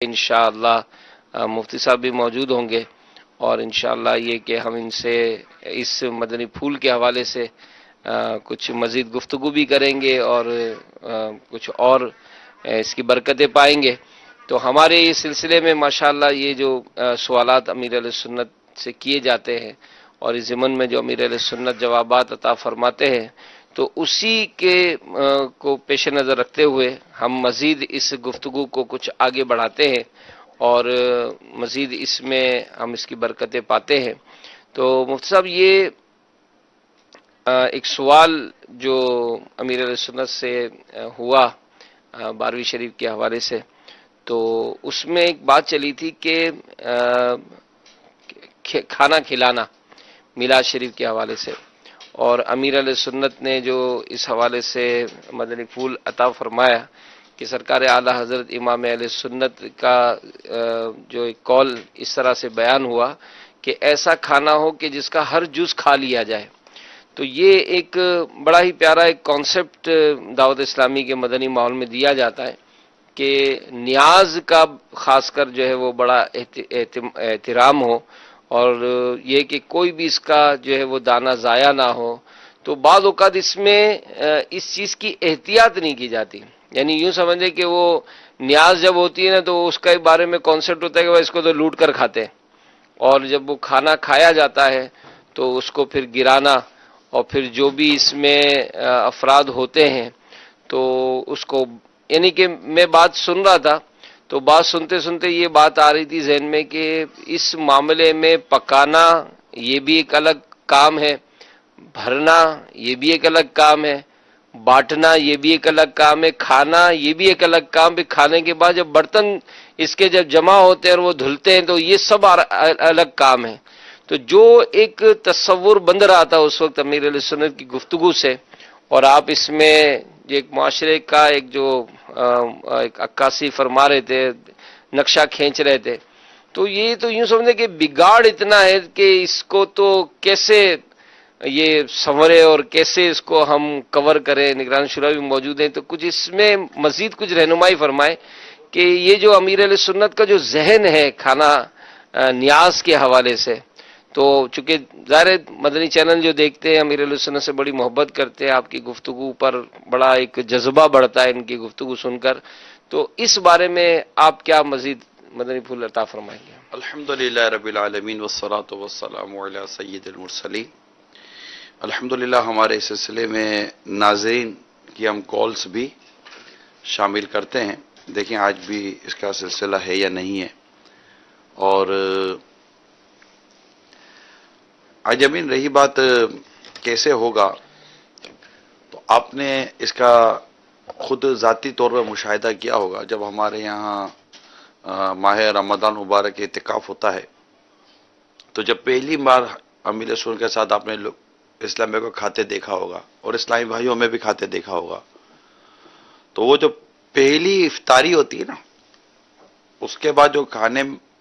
انشاءاللہ مفتی صاحب بھی موجود ہوں گے، اور انشاءاللہ یہ کہ ہم ان سے اس مدنی پھول کے حوالے سے کچھ مزید گفتگو بھی کریں گے، اور کچھ اور اس کی برکتیں پائیں گے۔ تو ہمارے اس سلسلے میں ماشاءاللہ یہ جو سوالات امیر علیہ سنت سے کیے جاتے ہیں، اور اس ضمن میں جو امیر علیہ سنت جوابات عطا فرماتے ہیں، تو اسی کے کو پیش نظر رکھتے ہوئے ہم مزید اس گفتگو کو کچھ آگے بڑھاتے ہیں، اور مزید اس میں ہم اس کی برکتیں پاتے ہیں۔ تو مفتی صاحب، یہ ایک سوال جو امیر علیہ سنت سے ہوا 12ویں شریف کے حوالے سے، تو اس میں ایک بات چلی تھی کہ کھانا کھلانا میلاد شریف کے حوالے سے، اور امیر علیہ سنت نے جو اس حوالے سے مدنی پھول عطا فرمایا کہ سرکار اعلی حضرت امام اہل سنت کا جو ایک قول اس طرح سے بیان ہوا کہ ایسا کھانا ہو کہ جس کا ہر جز کھا لیا جائے۔ تو یہ ایک بڑا ہی پیارا ایک کانسیپٹ دعوت اسلامی کے مدنی ماحول میں دیا جاتا ہے کہ نیاز کا خاص کر جو ہے وہ بڑا احترام ہو، اور یہ کہ کوئی بھی اس کا جو ہے وہ دانہ ضائع نہ ہو۔ تو بعض اوقات اس میں اس چیز کی احتیاط نہیں کی جاتی، یعنی یوں سمجھے کہ وہ نیاز جب ہوتی ہے نا تو اس کا بارے میں کانسیپٹ ہوتا ہے کہ اس کو تو لوٹ کر کھاتے ہیں، اور جب وہ کھانا کھایا جاتا ہے تو اس کو پھر گرانا، اور پھر جو بھی اس میں افراد ہوتے ہیں تو اس کو، یعنی کہ میں بات سن رہا تھا تو بات سنتے سنتے یہ بات آ رہی تھی ذہن میں کہ اس معاملے میں پکانا یہ بھی ایک الگ کام ہے، بھرنا یہ بھی ایک الگ کام ہے، بانٹنا یہ بھی ایک الگ کام ہے، کھانا یہ بھی ایک الگ کام ہے۔ کھانے کے بعد جب برتن اس کے جب جمع ہوتے ہیں اور وہ دھلتے ہیں تو یہ سب الگ کام ہے۔ تو جو ایک تصور بند رہا تھا اس وقت امیر علیہ سنت کی گفتگو سے، اور آپ اس میں ایک معاشرے کا ایک جو ایک عکاسی فرما رہے تھے، نقشہ کھینچ رہے تھے، تو یہ تو یوں سمجھے کہ بگاڑ اتنا ہے کہ اس کو تو کیسے یہ سنورے اور کیسے اس کو ہم کور کریں۔ نگران شورا بھی موجود ہیں، تو کچھ اس میں مزید کچھ رہنمائی فرمائیں کہ یہ جو امیر علیہ سنت کا جو ذہن ہے کھانا نیاز کے حوالے سے، تو چونکہ ظاہر مدنی چینل جو دیکھتے ہیں امیر علیہ سنت سے بڑی محبت کرتے ہیں، آپ کی گفتگو پر بڑا ایک جذبہ بڑھتا ہے ان کی گفتگو سن کر، تو اس بارے میں آپ کیا مزید مدنی پھول عطا فرمائیں گے؟ الحمدللہ رب العالمین والصلاة والسلام علی سید المرسلین۔ الحمدللہ ہمارے اس سلسلے میں ناظرین کی ہم کالز بھی شامل کرتے ہیں، دیکھیں آج بھی اس کا سلسلہ ہے یا نہیں ہے۔ اور آج امین رہی بات کیسے ہوگا، تو آپ نے اس کا خود ذاتی طور پر مشاہدہ کیا ہوگا۔ جب ہمارے یہاں ماہ رمضان مبارک اعتکاف ہوتا ہے تو جب پہلی بار امیر رسول کے ساتھ آپ نے اسلامیہ کو کھاتے دیکھا ہوگا اور اسلامی بھائیوں میں بھی کھاتے دیکھا ہوگا، تو وہ جو پہلی افطاری ہوتی ہے نا، اس کے بعد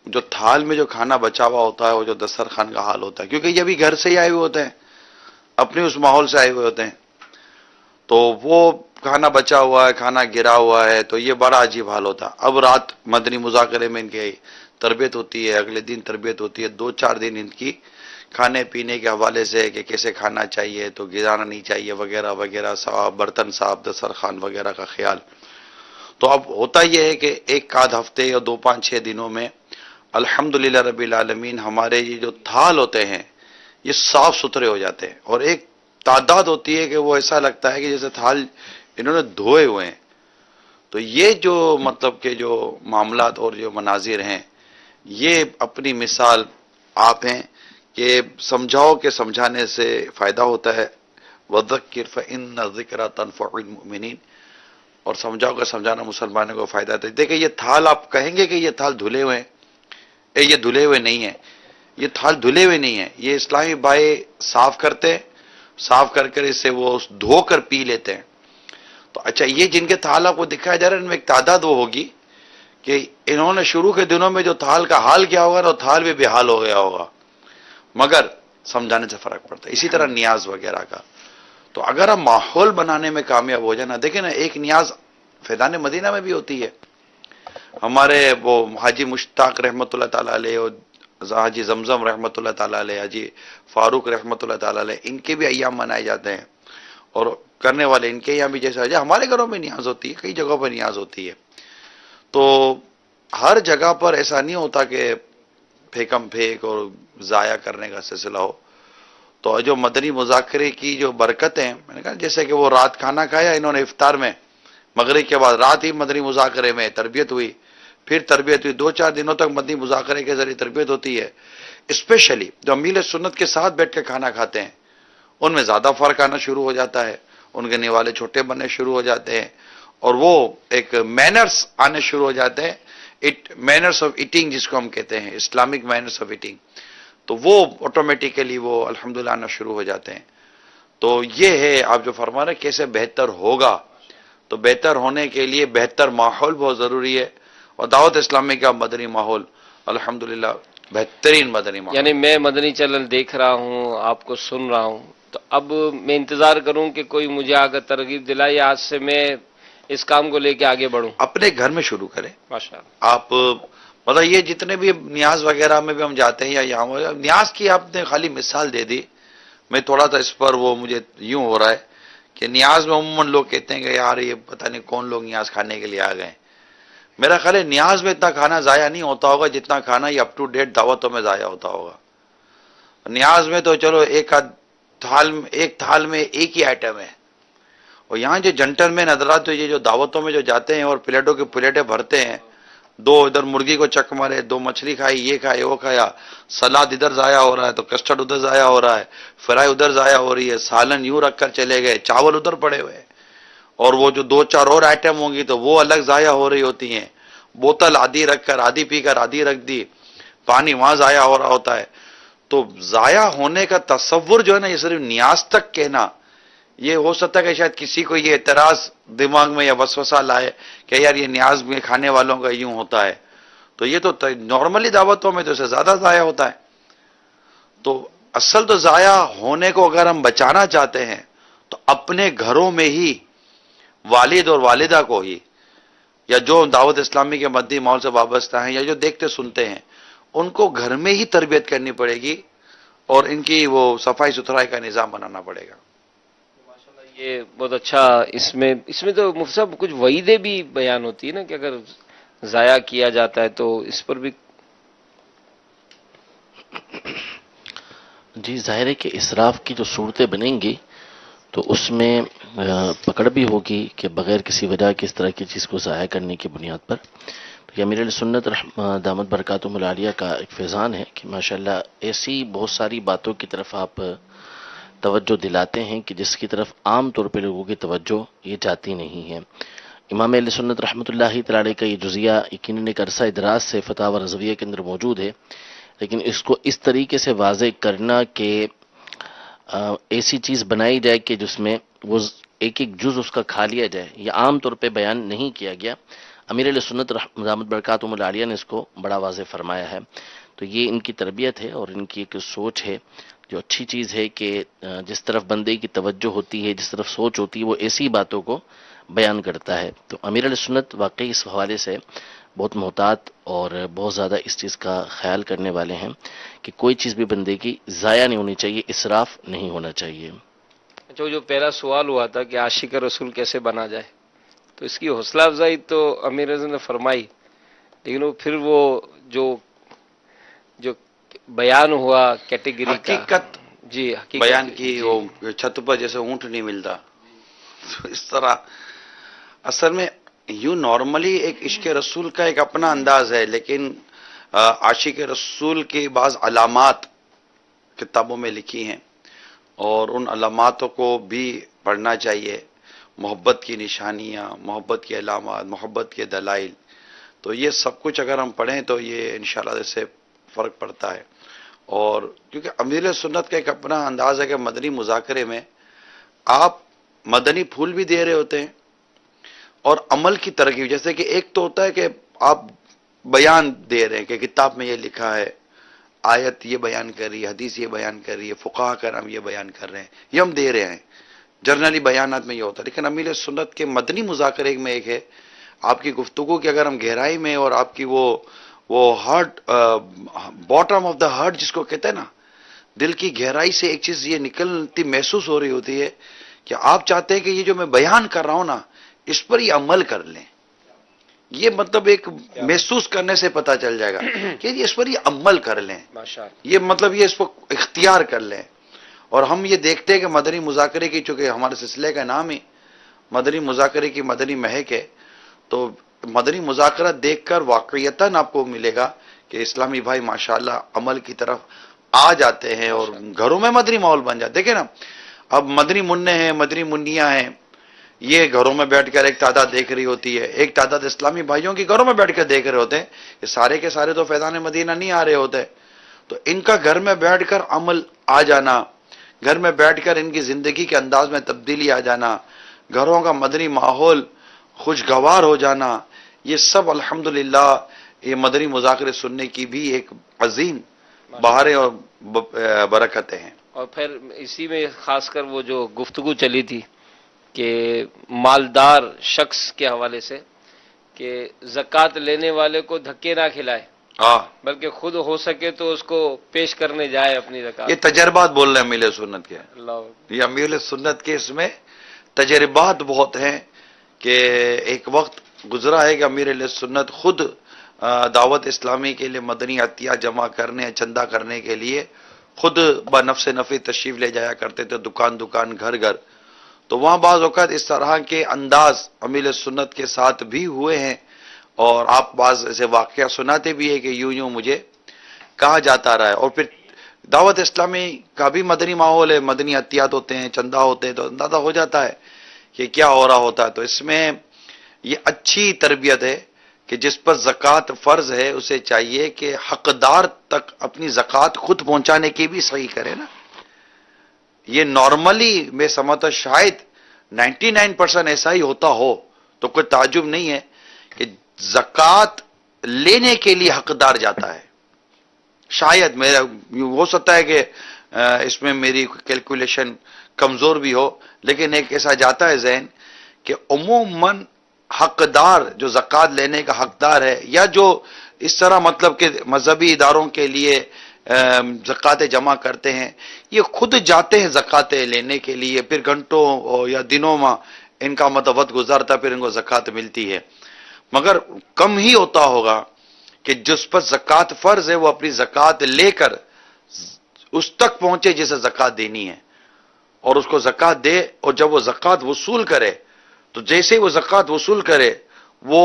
جو تھال میں جو کھانا بچا ہوا ہوتا ہے، وہ جو دسترخوان کا حال ہوتا ہے، کیونکہ یہ بھی گھر سے ہی آئے ہوئے ہوتے ہیں، اپنے اس ماحول سے آئے ہوئے ہوتے ہیں، تو وہ کھانا بچا ہوا ہے، کھانا گرا ہوا ہے، تو یہ بڑا عجیب حال ہوتا ہے۔ اب رات مدنی مذاکرے میں ان کی تربیت ہوتی ہے، اگلے دن تربیت ہوتی ہے، 2-4 دن ان کی کھانے پینے کے حوالے سے کہ کیسے کھانا چاہیے، تو گرانا نہیں چاہیے وغیرہ وغیرہ، صاف برتن صاف، دسترخوان وغیرہ کا خیال۔ تو اب ہوتا یہ ہے کہ ایک آدھ ہفتے یا 2-5-6 دنوں میں الحمدللہ رب العالمین ہمارے یہ جو تھال ہوتے ہیں یہ صاف ستھرے ہو جاتے ہیں، اور ایک تعداد ہوتی ہے کہ وہ ایسا لگتا ہے کہ جیسے تھال انہوں نے دھوئے ہوئے ہیں۔ تو یہ جو مطلب کہ جو معاملات اور جو مناظر ہیں، یہ اپنی مثال آپ ہیں کہ سمجھاؤ کہ سمجھانے سے فائدہ ہوتا ہے، وَذَكِّرْ فَإِنَّ الذِّكْرَىٰ تَنفَعُ الْمُؤْمِنِينَ، اور سمجھاؤ کہ سمجھانا مسلمانوں کو فائدہ دیتا ہے۔ دیکھیں یہ تھال آپ کہیں گے کہ یہ تھال دھلے ہوئے ہیں، یہ دھلے ہوئے نہیں ہیں، یہ تھال دھلے ہوئے نہیں ہیں، یہ اسلامی بھائی صاف کرتے ہیں، صاف کر کر اس سے وہ دھو کر پی لیتے ہیں۔ تو اچھا، یہ جن کے تھال آپ کو دکھایا جا رہا ہے ان میں ایک تعداد وہ ہوگی کہ انہوں نے شروع کے دنوں میں جو تھال کا حال کیا ہوگا نا، تھال بھی بے حال ہو گیا ہوگا، مگر سمجھانے سے فرق پڑتا ہے۔ اسی طرح نیاز وغیرہ کا، تو اگر ہم ماحول بنانے میں کامیاب ہو جائیں نا، دیکھیں نا ایک نیاز فیضان مدینہ میں بھی ہوتی ہے، ہمارے وہ حاجی مشتاق رحمۃ اللہ تعالیٰ علیہ اور حاجی زمزم رحمۃ اللہ تعالیٰ علیہ، حاجی فاروق رحمۃ اللہ تعالیٰ علیہ، ان کے بھی ایام منائے جاتے ہیں، اور کرنے والے ان کے یہاں بھی جیسا ہمارے گھروں میں نیاز ہوتی ہے، کئی جگہوں پہ نیاز ہوتی ہے. تو ہر جگہ پر ایسا نہیں ہوتا کہ پھینکم پھینک اور ضائع کرنے کا سلسلہ ہو. تو جو مدنی مذاکرے کی جو برکتیں، میں نے کہا جیسے کہ وہ رات کھانا کھایا انہوں نے افطار میں، مغرب کے بعد رات ہی مدنی مذاکرے میں تربیت ہوئی، پھر تربیت ہوئی، 2-4 دنوں تک مدنی مذاکرے کے ذریعے تربیت ہوتی ہے. اسپیشلی جو امیل سنت کے ساتھ بیٹھ کے کھانا کھاتے ہیں ان میں زیادہ فرق آنا شروع ہو جاتا ہے، ان کے نوالے چھوٹے بننے شروع ہو جاتے ہیں، اور وہ ایک مینرز آنے شروع ہو جاتے ہیں. مینرز آف ایٹنگ جس کو ہم کہتے ہیں، اسلامک مینرز آف ایٹنگ، تو وہ آٹومیٹیکلی وہ الحمدللہ آنا شروع ہو جاتے ہیں. تو یہ ہے آپ جو فرما رہے کیسے بہتر ہوگا، تو بہتر ہونے کے لیے بہتر ماحول بہت ضروری ہے، اور دعوت اسلامی کا مدنی ماحول الحمدللہ بہترین مدنی ماحول. یعنی میں مدنی چینل دیکھ رہا ہوں، آپ کو سن رہا ہوں، تو اب میں انتظار کروں کہ کوئی مجھے آگے ترغیب دلائے، یا آج سے میں اس کام کو لے کے آگے بڑھوں. اپنے گھر میں شروع کریں. ماشاء اللہ. آپ مطلب یہ جتنے بھی نیاز وغیرہ میں بھی ہم جاتے ہیں یا یہاں نیاز کی آپ نے خالی مثال دے دی، میں تھوڑا سا اس پر وہ مجھے یوں ہو رہا ہے کہ نیاز میں عموماً لوگ کہتے ہیں کہ یار یہ پتہ نہیں کون لوگ نیاز کھانے کے لیے آ گئے. میرا خیال ہے نیاز میں اتنا کھانا ضائع نہیں ہوتا ہوگا جتنا کھانا یہ اپ ٹو ڈیٹ دعوتوں میں ضائع ہوتا ہوگا. نیاز میں تو چلو ایک تھال میں ایک ہی آئٹم ہے، اور یہاں جو جنٹل مین حضرات یہ جو دعوتوں میں جو جاتے ہیں اور پلیٹوں کی پلیٹیں بھرتے ہیں، 2 ادھر مرغی کو چک مارے، 2 مچھلی کھائی، یہ کھائے وہ کھایا، سلاد ادھر ضائع ہو رہا ہے تو کسٹرڈ ادھر ضائع ہو رہا ہے، فرائی ادھر ضائع ہو رہی ہے، سالن یوں رکھ کر چلے گئے، چاول ادھر پڑے ہوئے، اور وہ جو 2-4 اور آئٹم ہوں گی تو وہ الگ ضائع ہو رہی ہوتی ہیں. بوتل آدھی رکھ کر آدھی پی کر آدھی رکھ دی، پانی وہاں ضائع ہو رہا ہوتا ہے. تو ضائع ہونے کا تصور جو ہے نا، یہ صرف نیاز تک کہنا، یہ ہو سکتا ہے کہ شاید کسی کو یہ اعتراض دماغ میں یا وسوسہ لائے کہ یار یہ نیاز میں کھانے والوں کا یوں ہوتا ہے، تو یہ تو نارملی دعوتوں میں تو اسے زیادہ ضائع ہوتا ہے. تو اصل تو ضائع ہونے کو اگر ہم بچانا چاہتے ہیں تو اپنے گھروں میں ہی والد اور والدہ کو ہی، یا جو دعوت اسلامی کے مدنی ماحول سے وابستہ ہیں یا جو دیکھتے سنتے ہیں، ان کو گھر میں ہی تربیت کرنی پڑے گی، اور ان کی وہ صفائی ستھرائی کا نظام بنانا پڑے گا. یہ بہت اچھا. اس میں تو مفتی صاحب کچھ وعیدیں بھی بیان ہوتی ہے نا، کہ اگر ضائع کیا جاتا ہے تو اس پر بھی. جی ظاہر ہے کہ اسراف کی جو صورتیں بنیں گی تو اس میں پکڑ بھی ہوگی کہ بغیر کسی وجہ کے اس طرح کی چیز کو ضائع کرنے کی بنیاد پر. تو یہ امیر علیہ سنت دامت برکاتہم العالیہ کا ایک فیضان ہے کہ ماشاءاللہ ایسی بہت ساری باتوں کی طرف آپ توجہ دلاتے ہیں کہ جس کی طرف عام طور پہ لوگوں کی توجہ یہ جاتی نہیں ہے. امام علیہ سنت رحمۃ اللہ تعالی کا یہ جزیہ یقیناً ایک عرصہ دراز سے فتاوی رضویہ کے اندر موجود ہے، لیکن اس کو اس طریقے سے واضح کرنا کہ ایسی چیز بنائی جائے کہ جس میں وہ ایک ایک جز اس کا کھا لیا جائے، یہ عام طور پہ بیان نہیں کیا گیا. امیر علیہ سنت دامت برکاتہم العالیہ نے اس کو بڑا واضح فرمایا ہے. تو یہ ان کی تربیت ہے اور ان کی ایک سوچ ہے جو اچھی چیز ہے کہ جس طرف بندے کی توجہ ہوتی ہے، جس طرف سوچ ہوتی ہے، وہ ایسی باتوں کو بیان کرتا ہے. تو امیر علیہ سنت واقعی اس حوالے سے بہت محتاط اور بہت زیادہ اس چیز کا خیال کرنے والے ہیں کہ کوئی چیز بھی بندے کی ضائع نہیں ہونی چاہیے، اسراف نہیں ہونا چاہیے. جو پہلا سوال ہوا تھا کہ عاشق رسول کیسے بنا جائے، تو اس کی حوصلہ افزائی تو امیر اعظم نے فرمائی، لیکن وہ پھر وہ جو بیان ہوا کیٹیگری کا، حقیقت جی حقیقت بیان کی، جی. وہ چھت پر جیسے اونٹ نہیں ملتا، تو اس طرح اصل میں یوں نارملی ایک عشق رسول کا ایک اپنا انداز ہے، لیکن عاشق رسول کی بعض علامات کتابوں میں لکھی ہیں، اور ان علاماتوں کو بھی پڑھنا چاہیے. محبت کی نشانیاں، محبت کی علامات، محبت کے دلائل، تو یہ سب کچھ اگر ہم پڑھیں تو یہ انشاءاللہ اس سے فرق پڑتا ہے. اور کیونکہ امیر سنت کا ایک اپنا انداز ہے کہ مدنی مذاکرے میں آپ مدنی پھول بھی دے رہے ہوتے ہیں اور عمل کی ترغیب. جیسے کہ ایک تو ہوتا ہے کہ آپ بیان دے رہے ہیں کہ کتاب میں یہ لکھا ہے، آیت یہ بیان کر رہی ہے، حدیث یہ بیان کر رہی ہے، فقہا کرام یہ بیان کر رہے ہیں، یہ ہم دے رہے ہیں. جرنلی بیانات میں یہ ہوتا ہے، لیکن امیر سنت کے مدنی مذاکرے میں ایک ہے آپ کی گفتگو کی اگر ہم گہرائی میں اور آپ کی وہ heart, bottom of the heart جس کو کہتے ہیں نا، دل کی گہرائی سے ایک چیز یہ نکلتی محسوس ہو رہی ہوتی ہے کہ آپ چاہتے ہیں کہ یہ جو میں بیان کر رہا ہوں نا، اس پر یہ عمل کر لیں. یہ مطلب ایک محسوس کرنے سے پتا چل جائے گا کہ اس پر یہ عمل کر لیں، یہ مطلب یہ اس کو اختیار کر لیں. اور ہم یہ دیکھتے ہیں کہ مدنی مذاکرے کی، چونکہ ہمارے سلسلے کا نام ہی مدنی مذاکرے کی مدنی مہک ہے، تو مدنی مذاکرہ دیکھ کر واقعیتاً آپ کو ملے گا کہ اسلامی بھائی ماشاءاللہ عمل کی طرف آ جاتے ہیں اور گھروں میں مدنی ماحول بن جاتا ہے. دیکھیں نا، اب مدنی منع ہیں، مدنی منیاں ہیں، یہ گھروں میں بیٹھ کر ایک تعداد دیکھ رہی ہوتی ہے، ایک تعداد اسلامی بھائیوں کی گھروں میں بیٹھ کر دیکھ رہے ہوتے ہیں. یہ سارے کے سارے تو فیضان مدینہ نہیں آ رہے ہوتے، تو ان کا گھر میں بیٹھ کر عمل آ جانا، گھر میں بیٹھ کر ان کی زندگی کے انداز میں تبدیلی آ جانا، گھروں کا مدنی ماحول خوشگوار ہو جانا، یہ سب الحمدللہ یہ مدنی مذاکرے سننے کی بھی ایک عظیم بہاریں اور برکتیں ہیں. اور پھر اسی میں خاص کر وہ جو گفتگو چلی تھی کہ مالدار شخص کے حوالے سے کہ زکوٰۃ لینے والے کو دھکے نہ کھلائے، بلکہ خود ہو سکے تو اس کو پیش کرنے جائے اپنی زکوٰۃ. یہ تجربات بول رہے ہیں امیر سنت کے، اللہ یہ امیر سنت کے اس میں تجربات بہت ہیں کہ ایک وقت گزرا ہے کہ امیر سنت خود دعوت اسلامی کے لیے مدنی عطیہ جمع کرنے، چندہ کرنے کے لیے خود بنفس نفی تشریف لے جایا کرتے تھے، دکان دکان، گھر گھر. تو وہاں بعض اوقات اس طرح کے انداز امیر سنت کے ساتھ بھی ہوئے ہیں، اور آپ بعض ایسے واقعہ سناتے بھی ہیں کہ یوں یوں مجھے کہا جاتا رہا ہے. اور پھر دعوت اسلامی کا بھی مدنی ماحول ہے، مدنی عطیات ہوتے ہیں، چندہ ہوتے ہیں، تو اندازہ ہو جاتا ہے کہ کیا ہو رہا ہوتا ہے. تو اس میں یہ اچھی تربیت ہے کہ جس پر زکوٰۃ فرض ہے اسے چاہیے کہ حقدار تک اپنی زکوٰۃ خود پہنچانے کی بھی صحیح کرے نا. یہ نارملی میں سمجھتا شاید 99% ایسا ہی ہوتا ہو تو کوئی تعجب نہیں ہے کہ زکوٰۃ لینے کے لیے حقدار جاتا ہے. شاید میرا ہو سکتا ہے کہ اس میں میری کیلکولیشن کمزور بھی ہو، لیکن ایک ایسا جاتا ہے ذہن کہ عموماً حقدار جو زکوٰۃ لینے کا حقدار ہے، یا جو اس طرح مطلب کہ مذہبی اداروں کے لیے زکوٰۃ جمع کرتے ہیں، یہ خود جاتے ہیں زکوٰۃ لینے کے لیے، پھر گھنٹوں یا دنوں میں ان کا وقت گزارتا، پھر ان کو زکوٰۃ ملتی ہے. مگر کم ہی ہوتا ہوگا کہ جس پر زکوٰۃ فرض ہے وہ اپنی زکوٰۃ لے کر اس تک پہنچے جسے زکوٰۃ دینی ہے، اور اس کو زکوٰۃ دے. اور جب وہ زکوٰۃ وصول کرے تو جیسے ہی وہ زکوٰۃ وصول کرے وہ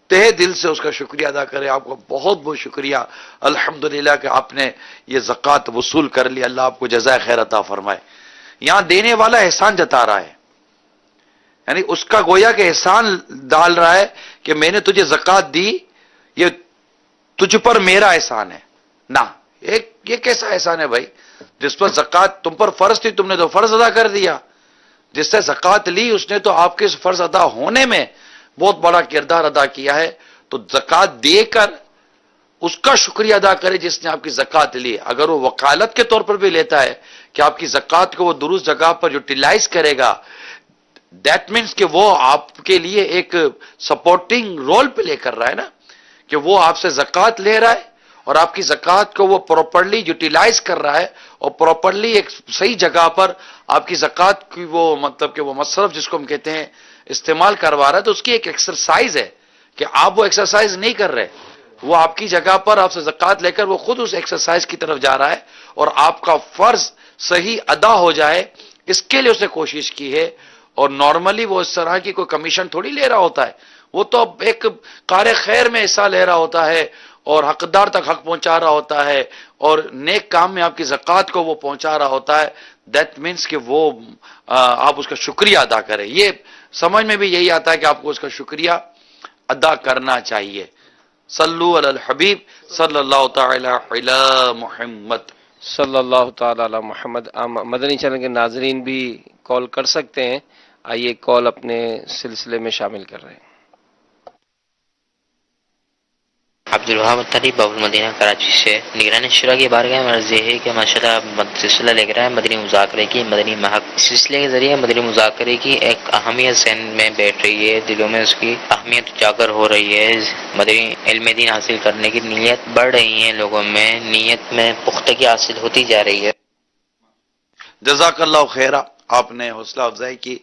تہ دل سے اس کا شکریہ ادا کرے، آپ کو بہت بہت شکریہ الحمدللہ کہ آپ نے یہ زکوٰۃ وصول کر لی، اللہ آپ کو جزائے خیر عطا فرمائے. یہاں دینے والا احسان جتا رہا ہے، یعنی اس کا گویا کہ احسان ڈال رہا ہے کہ میں نے تجھے زکوٰۃ دی، یہ تجھ پر میرا احسان ہے. نہ یہ کیسا احسان ہے بھائی؟ جس پر زکوٰۃ تم پر فرض تھی تم نے تو فرض ادا کر دیا، جس سے زکوٰۃ لی اس نے تو آپ کے اس فرض ادا ہونے میں بہت بڑا کردار ادا کیا ہے. تو زکوٰۃ دے کر اس کا شکریہ ادا کرے جس نے آپ کی زکوٰۃ لی. اگر وہ وکالت کے طور پر بھی لیتا ہے کہ آپ کی زکوٰۃ کو وہ درست جگہ پر یوٹیلائز کرے گا، دیٹ مینس کہ وہ آپ کے لیے ایک سپورٹنگ رول پلے کر رہا ہے نا، کہ وہ آپ سے زکوٰۃ لے رہا ہے اور آپ کی زکوٰۃ کو وہ پراپرلی یوٹیلائز کر رہا ہے، اور پراپرلی ایک صحیح جگہ پر آپ کی زکوٰۃ کی وہ مطلب کہ وہ مصرف جس کو ہم کہتے ہیں استعمال کروا رہا ہے. تو اس کی ایک ایکسرسائز ہے کہ آپ وہ ایکسرسائز نہیں کر رہے، وہ آپ کی جگہ پر آپ سے زکوٰۃ لے کر وہ خود اس ایکسرسائز کی طرف جا رہا ہے، اور آپ کا فرض صحیح ادا ہو جائے اس کے لیے اس نے کوشش کی ہے. اور نارملی وہ اس طرح کی کوئی کمیشن تھوڑی لے رہا ہوتا ہے، وہ تو ایک کار خیر میں حصہ لے رہا ہوتا ہے اور حقدار تک حق پہنچا رہا ہوتا ہے، اور نیک کام میں آپ کی زکوٰۃ کو وہ پہنچا رہا ہوتا ہے. دیٹ مینس کہ وہ آپ اس کا شکریہ ادا کریں. یہ سمجھ میں بھی یہی آتا ہے کہ آپ کو اس کا شکریہ ادا کرنا چاہیے. صلو علی الحبیب صلی اللہ تعالی علی محمد صلی اللہ تعالی علی محمد. مدنی چینل کے ناظرین بھی کال کر سکتے ہیں. آئیے کال اپنے سلسلے میں شامل کر رہے ہیں. عبدالوہاب اتاری باب المدینہ کراچی سے نگران شورا کی بارگاہ میں عرض یہ ہے کہ ماشاءاللہ سلسلہ لے کر آئے مدنی مذاکرے کی مدنی مہک اس سلسلے کے ذریعے مدنی مذاکرے کی ایک اہمیت ذہن میں بیٹھ رہی ہے، دلوں میں اس کی اہمیت اجاگر ہو رہی ہے، مدنی علم دین حاصل کرنے کی نیت بڑھ رہی ہے، لوگوں میں نیت میں پختگی حاصل ہوتی جا رہی ہے۔ جزاک اللہ خیرہ، آپ نے حوصلہ افزائی کی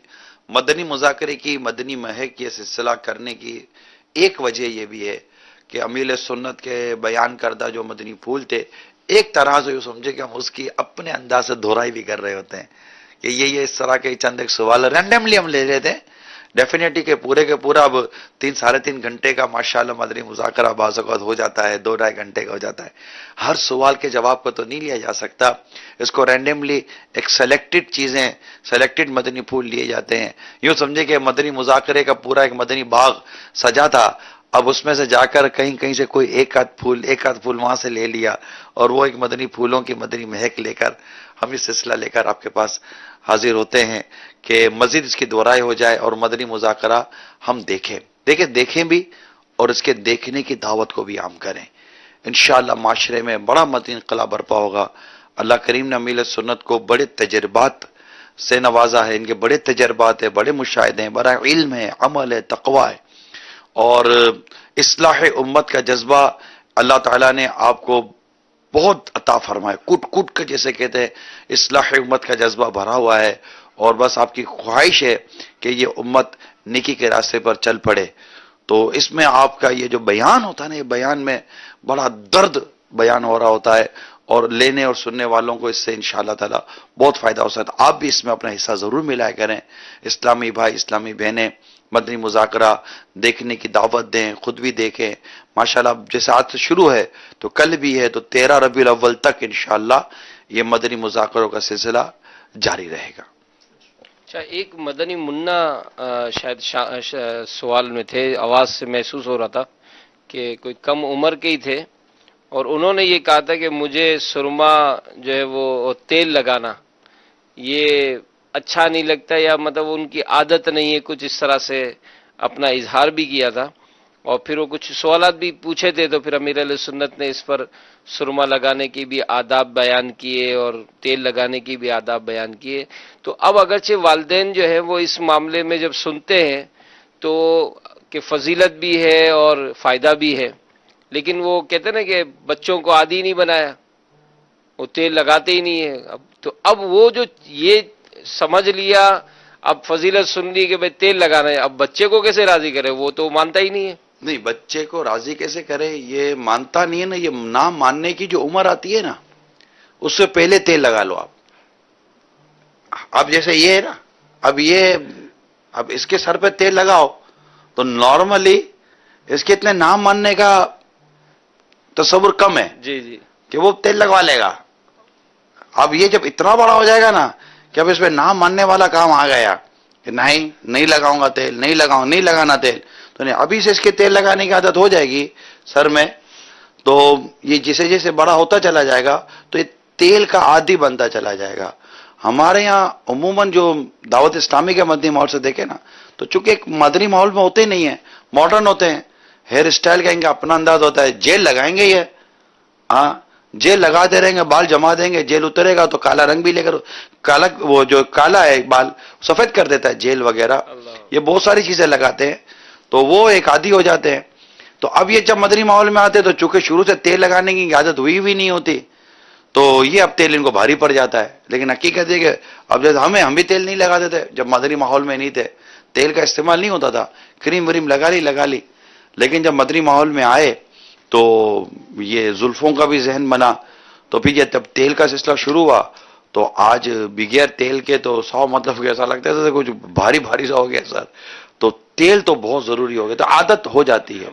مدنی مذاکرے کی، مدنی مہک یہ سلسلہ کرنے کی ایک وجہ یہ بھی ہے کہ امیل سنت کے بیان کردہ جو مدنی پھول تھے، ایک طرح سے یہ سمجھے کہ ہم اس کی اپنے انداز سے دہرائی بھی کر رہے ہوتے ہیں کہ یہ اس طرح کے چند ایک سوال رینڈملی ہم لے لیتے ہیں، ڈیفینیٹلی کہ پورے کے پورا اب 3-3.5 گھنٹے کا ماشاءاللہ مدنی مذاکرہ بعض اوقات ہو جاتا ہے، 2-2.5 گھنٹے کا ہو جاتا ہے، ہر سوال کے جواب کو تو نہیں لیا جا سکتا، اس کو رینڈملی ایک سلیکٹڈ چیزیں، سلیکٹڈ مدنی پھول لیے جاتے ہیں۔ یوں سمجھے کہ مدنی مذاکرے کا پورا ایک مدنی باغ سجا تھا، اب اس میں سے جا کر کہیں سے کوئی ایک آدھ پھول وہاں سے لے لیا، اور وہ ایک مدنی پھولوں کی مدنی مہک لے کر ہم یہ سلسلہ لے کر آپ کے پاس حاضر ہوتے ہیں کہ مزید اس کی دہرائی ہو جائے اور مدنی مذاکرہ ہم دیکھیں بھی، اور اس کے دیکھنے کی دعوت کو بھی عام کریں۔ انشاءاللہ معاشرے میں بڑا مدنی انقلاب برپا ہوگا۔ اللہ کریم نے امیل سنت کو بڑے تجربات سے نوازا ہے، ان کے بڑے تجربات ہیں، بڑے مشاہدے ہیں، بڑا علم ہے، عمل ہے، تقوی ہے، اور اصلاح امت کا جذبہ اللہ تعالیٰ نے آپ کو بہت عطا فرمائے، کٹ کے جیسے کہتے ہیں اصلاح امت کا جذبہ بھرا ہوا ہے، اور بس آپ کی خواہش ہے کہ یہ امت نیکی کے راستے پر چل پڑے۔ تو اس میں آپ کا یہ جو بیان ہوتا ہے نا، یہ بیان میں بڑا درد بیان ہو رہا ہوتا ہے، اور لینے اور سننے والوں کو اس سے انشاءاللہ تعالی بہت فائدہ ہو سکتا ہے۔ آپ بھی اس میں اپنا حصہ ضرور ملایا کریں، اسلامی بھائی، اسلامی بہنیں مدنی مذاکرہ دیکھنے کی دعوت دیں، خود بھی دیکھیں۔ ماشاءاللہ جیسے آج سے شروع ہے تو کل بھی ہے، تو 13 ربیع الاول تک انشاءاللہ یہ مدنی مذاکروں کا سلسلہ جاری رہے گا۔ اچھا، ایک مدنی منا شاید سوال میں تھے، آواز سے محسوس ہو رہا تھا کہ کوئی کم عمر کے ہی تھے، اور انہوں نے یہ کہا تھا کہ مجھے سرما جو ہے وہ تیل لگانا یہ اچھا نہیں لگتا، یا مطلب ان کی عادت نہیں ہے، کچھ اس طرح سے اپنا اظہار بھی کیا تھا، اور پھر وہ کچھ سوالات بھی پوچھے تھے، تو پھر امیر علیہ سنت نے اس پر سرما لگانے کی بھی آداب بیان کیے اور تیل لگانے کی بھی آداب بیان کیے۔ تو اب اگرچہ والدین جو ہے وہ اس معاملے میں جب سنتے ہیں تو کہ فضیلت بھی ہے اور فائدہ بھی ہے، لیکن وہ کہتے ہیں نا کہ بچوں کو عادی نہیں بنایا، وہ تیل لگاتے ہی نہیں ہے۔ اب وہ جو یہ سمجھ لیا، اب فضیلت سن لی کہ بھئی تیل لگانا ہے، اب بچے کو کیسے راضی کرے، وہ تو مانتا ہی نہیں ہے۔ نہیں، بچے کو راضی کیسے کرے، یہ مانتا نہیں ہے نا، یہ نہ ماننے کی جو عمر آتی ہے نا، اس سے پہلے تیل لگا لو آپ۔ اب جیسے یہ ہے نا، اب اس کے سر پہ تیل لگاؤ تو نارملی اس کے اتنے نام ماننے کا تصور کم ہے جی جی، کہ وہ تیل لگوا لے گا۔ اب یہ جب اتنا بڑا ہو جائے گا نا کہ اب اس پہ نام ماننے والا کام آ گیا کہ نہیں لگاؤں گا تیل، نہیں لگانا تیل، تو نہیں، ابھی سے اس کے تیل لگانے کی عادت ہو جائے گی سر میں، تو یہ جیسے جیسے بڑا ہوتا چلا جائے گا تو یہ تیل کا عادی بنتا چلا جائے گا۔ ہمارے یہاں عموماً جو دعوت اسلامی کے مدنی ماحول سے دیکھیں نا، تو چونکہ ایک مدنی ماحول میں ہوتے ہی نہیں ہیں، ماڈرن ہوتے ہیں، ہیئر اسٹائل کہیں گے اپنا انداز ہوتا ہے، جیل لگائیں گے، یہ ہاں جیل لگاتے رہیں گے، بال جما دیں گے، جیل اترے گا تو کالا رنگ بھی لے کر کالا، وہ جو کالا ہے بال سفید کر دیتا ہے جیل وغیرہ، یہ بہت ساری چیزیں لگاتے ہیں، تو وہ ایک عادی ہو جاتے ہیں۔ تو اب یہ جب مدنی ماحول میں آتے تو چونکہ شروع سے تیل لگانے کی عادت ہوئی بھی نہیں ہوتی، تو یہ اب تیل ان کو بھاری پڑ جاتا ہے۔ لیکن حقیقت ہے کہ اب جیسے ہم بھی تیل نہیں لگاتے تھے جب مدنی ماحول میں نہیں تھے، تیل کا استعمال نہیں ہوتا تھا، کریم وریم لگا لی، لیکن جب مدنی ماحول میں آئے تو یہ زلفوں کا بھی ذہن بنا، تو پھر جب تیل کا سلسلہ شروع ہوا تو آج بغیر تیل کے تو 100 مطلب کہ ایسا لگتا ہے کچھ بھاری سا ہو گیا سر، تو تیل تو بہت ضروری ہو گیا، تو عادت ہو جاتی ہے۔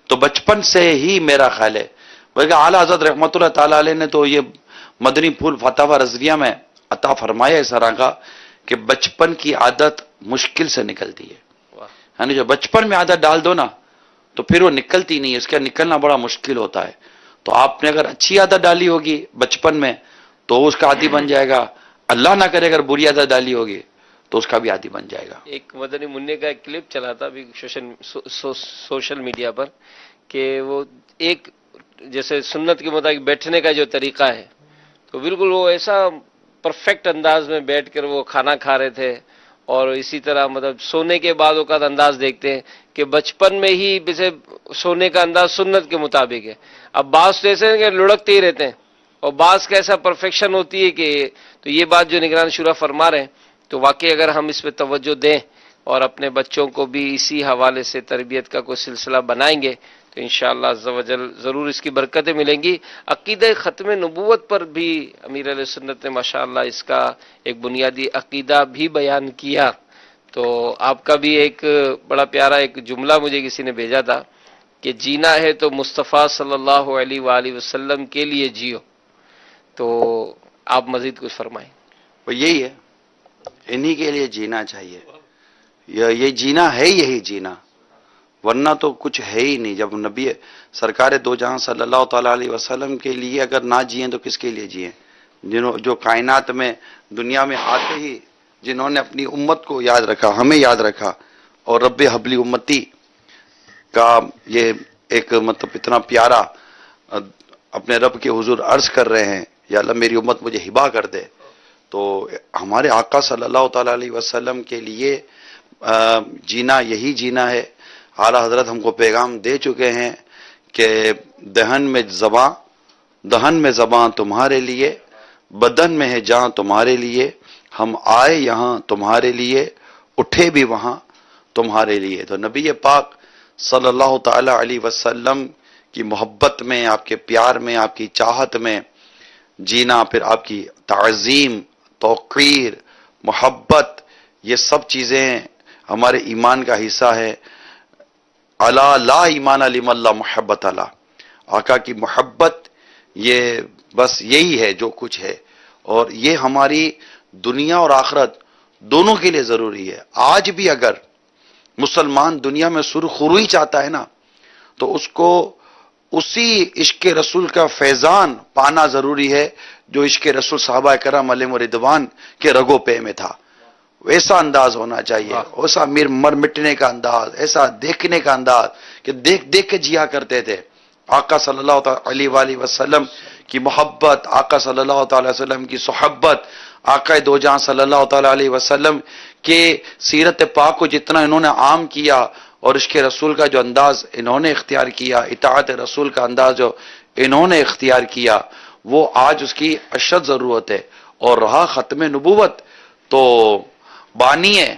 تو بچپن سے ہی میرا خیال ہے، بلکہ اعلیٰ حضرت رحمۃ اللہ تعالی علیہ نے تو یہ مدنی پھول فتاوی رضویہ میں عطا فرمایا اس طرح کا کہ بچپن کی عادت مشکل سے نکلتی ہے، یعنی جو بچپن میں عادت ڈال دو نا تو پھر وہ نکلتی نہیں، اس کا نکلنا بڑا مشکل ہوتا ہے۔ تو آپ نے اگر اچھی عادت ڈالی ہوگی بچپن میں تو اس کا عادی بن جائے گا، اللہ نہ کرے اگر بری عادت ڈالی ہوگی تو اس کا بھی عادی بن جائے گا۔ ایک مدنی منع کا ایک کلپ چلا تھا ابھی سوشل میڈیا پر کہ وہ ایک جیسے سنت کے مطابق بیٹھنے کا جو طریقہ ہے تو بالکل وہ ایسا پرفیکٹ انداز میں بیٹھ کر وہ کھانا کھا رہے تھے. اور اسی طرح مطلب سونے کے بعد اوقات انداز دیکھتے ہیں کہ بچپن میں ہی جیسے سونے کا انداز سنت کے مطابق ہے. اب بعض تو ایسے ہیں کہ لڑکتے ہی رہتے ہیں اور بعض کا ایسا پرفیکشن ہوتی ہے کہ تو یہ بات جو نگران شورا فرما رہے ہیں تو واقعی اگر ہم اس پہ توجہ دیں اور اپنے بچوں کو بھی اسی حوالے سے تربیت کا کوئی سلسلہ بنائیں گے تو انشاءاللہ عز و جل ضرور اس کی برکتیں ملیں گی. عقیدہ ختم نبوت پر بھی امیر علیہ سنت نے ماشاءاللہ اس کا ایک بنیادی عقیدہ بھی بیان کیا. تو آپ کا بھی ایک بڑا پیارا ایک جملہ مجھے کسی نے بھیجا تھا کہ جینا ہے تو مصطفیٰ صلی اللہ علیہ وآلہ وسلم کے لیے جیو. تو آپ مزید کچھ فرمائیں. وہ یہی ہے، انہی کے لیے جینا چاہیے. یہ جینا ہے، یہی جینا، ورنہ تو کچھ ہے ہی نہیں. جب نبی سرکار دو جہاں صلی اللہ تعالیٰ علیہ وسلم کے لیے اگر نہ جئیں تو کس کے لیے جئیں؟ جو کائنات میں دنیا میں آتے ہی جنہوں نے اپنی امت کو یاد رکھا، ہمیں یاد رکھا، اور رب حبلی امتی کا یہ ایک مطلب اتنا پیارا اپنے رب کے حضور عرض کر رہے ہیں یا اللہ میری امت مجھے ہبا کر دے. تو ہمارے آقا صلی اللہ تعالیٰ علیہ وسلم کے لیے جینا یہی جینا ہے. اعلیٰ حضرت ہم کو پیغام دے چکے ہیں کہ دہن میں زباں تمہارے لیے، بدن میں ہے جان تمہارے لیے، ہم آئے یہاں تمہارے لیے، اٹھے بھی وہاں تمہارے لیے. تو نبی پاک صلی اللہ تعالی علیہ وسلم کی محبت میں، آپ کے پیار میں، آپ کی چاہت میں جینا، پھر آپ کی تعظیم، توقیر، محبت، یہ سب چیزیں ہمارے ایمان کا حصہ ہے. الا لا ایمان لمن لا محبت اللہ، آقا کی محبت یہ بس یہی ہے جو کچھ ہے، اور یہ ہماری دنیا اور آخرت دونوں کے لیے ضروری ہے. آج بھی اگر مسلمان دنیا میں سرخروئی چاہتا ہے نا تو اس کو اسی عشق رسول کا فیضان پانا ضروری ہے جو عشق رسول صحابہ کرام علیہم رضوان کے رگو پے میں تھا. ویسا انداز ہونا چاہیے، ویسا مر مٹنے کا انداز، ایسا دیکھنے کا انداز کہ دیکھ کے جیا کرتے تھے. آقا صلی اللہ علیہ وآلہ وسلم کی محبت، آقا صلی اللہ تعالی وسلم کی صحبت، آقا دو جہاں صلی اللہ تعالی علیہ وسلم کے سیرت پاک کو جتنا انہوں نے عام کیا اور عشق رسول کا جو انداز انہوں نے اختیار کیا، اطاعت رسول کا انداز جو انہوں نے اختیار کیا، وہ آج اس کی اشد ضرورت ہے. اور رہا ختم نبوت تو بانی ہے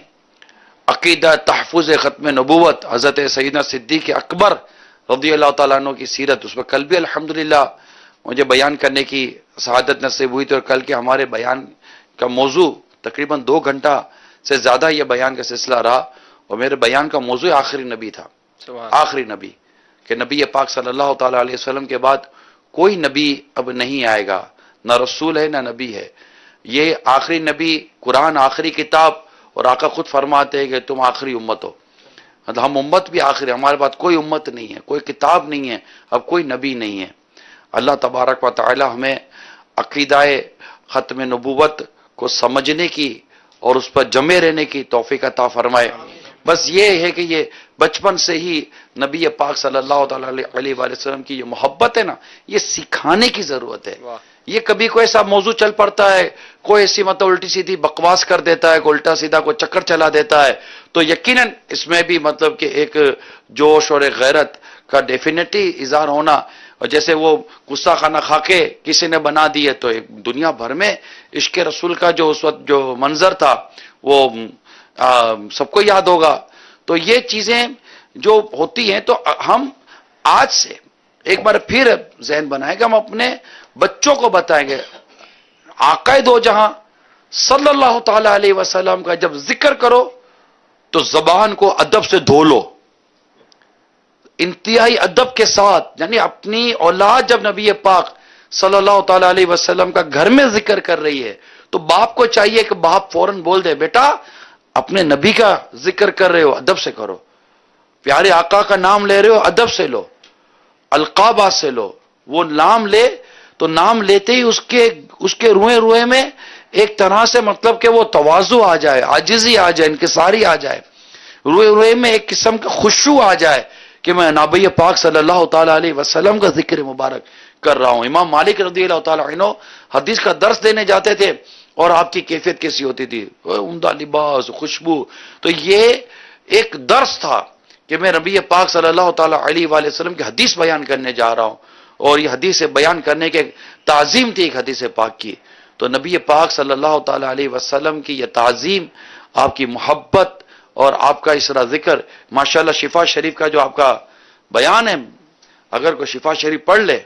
عقیدہ تحفظ ختم نبوت حضرت سیدنا صدیق اکبر رضی اللہ تعالیٰ عنہ کی سیرت. اس میں کل بھی الحمدللہ مجھے بیان کرنے کی سعادت نصیب ہوئی تھی، اور کل کے ہمارے بیان کا موضوع تقریباً 2 گھنٹہ سے زیادہ یہ بیان کا سلسلہ رہا، اور میرے بیان کا موضوع آخری نبی تھا. آخری نبی کہ نبی پاک صلی اللہ تعالیٰ علیہ وسلم کے بعد کوئی نبی اب نہیں آئے گا، نہ رسول ہے نہ نبی ہے. یہ آخری نبی، قرآن آخری کتاب، اور آقا خود فرماتے ہیں کہ تم آخری امت ہو. مطلب ہم امت بھی آخری، ہمارے پاس کوئی امت نہیں ہے، کوئی کتاب نہیں ہے، اب کوئی نبی نہیں ہے. اللہ تبارک و تعالی ہمیں عقیدہ ختم نبوت کو سمجھنے کی اور اس پر جمے رہنے کی توفیق عطا فرمائے. بس یہ ہے کہ یہ بچپن سے ہی نبی پاک صلی اللہ تعالی علیہ وآلہ وسلم کی یہ محبت ہے نا، یہ سکھانے کی ضرورت ہے. یہ کبھی کوئی ایسا موضوع چل پڑتا ہے، کوئی ایسی مطلب الٹی سیدھی بکواس کر دیتا ہے، کوئی الٹا سیدھا کوئی چکر چلا دیتا ہے، تو یقیناً اس میں بھی مطلب کہ ایک جوش اور ایک غیرت کا ڈیفینیٹلی اظہار ہونا. اور جیسے وہ غصہ خانہ کھا کے کسی نے بنا دی ہے، تو ایک دنیا بھر میں عشق رسول کا جو اس وقت جو منظر تھا وہ سب کو یاد ہوگا. تو یہ چیزیں جو ہوتی ہیں تو ہم آج سے ایک بار پھر ذہن بنائیں گے، ہم اپنے بچوں کو بتائیں گے آقا دو جہاں صلی اللہ تعالی علیہ وسلم کا جب ذکر کرو تو زبان کو ادب سے دھو لو، انتہائی ادب کے ساتھ. یعنی اپنی اولاد جب نبی پاک صلی اللہ تعالی علیہ وسلم کا گھر میں ذکر کر رہی ہے تو باپ کو چاہیے کہ باپ فوراً بول دے بیٹا اپنے نبی کا ذکر کر رہے ہو ادب سے کرو، پیارے آقا کا نام لے رہے ہو ادب سے لو، القابات سے لو. وہ نام لے تو نام لیتے ہی اس کے روئے میں ایک طرح سے مطلب کہ وہ تواضع آ جائے، عاجزی آ جائے، انکساری آ جائے، روئے میں ایک قسم کا خشوع آ جائے کہ میں نبی پاک صلی اللہ تعالیٰ علیہ وسلم کا ذکر مبارک کر رہا ہوں. امام مالک رضی اللہ تعالیٰ عنہ حدیث کا درس دینے جاتے تھے اور آپ کی کیفیت کیسی ہوتی تھی؟ عمدہ لباس، خوشبو. تو یہ ایک درس تھا کہ میں نبی پاک صلی اللہ تعالیٰ علیہ وآلہ وسلم کی حدیث بیان کرنے جا رہا ہوں، اور یہ حدیث بیان کرنے کے تعظیم تھی ایک حدیث پاک کی. تو نبی پاک صلی اللہ تعالیٰ علیہ وسلم کی یہ تعظیم، آپ کی محبت اور آپ کا اس طرح ذکر، ماشاءاللہ شفا شریف کا جو آپ کا بیان ہے، اگر کوئی شفا شریف پڑھ لے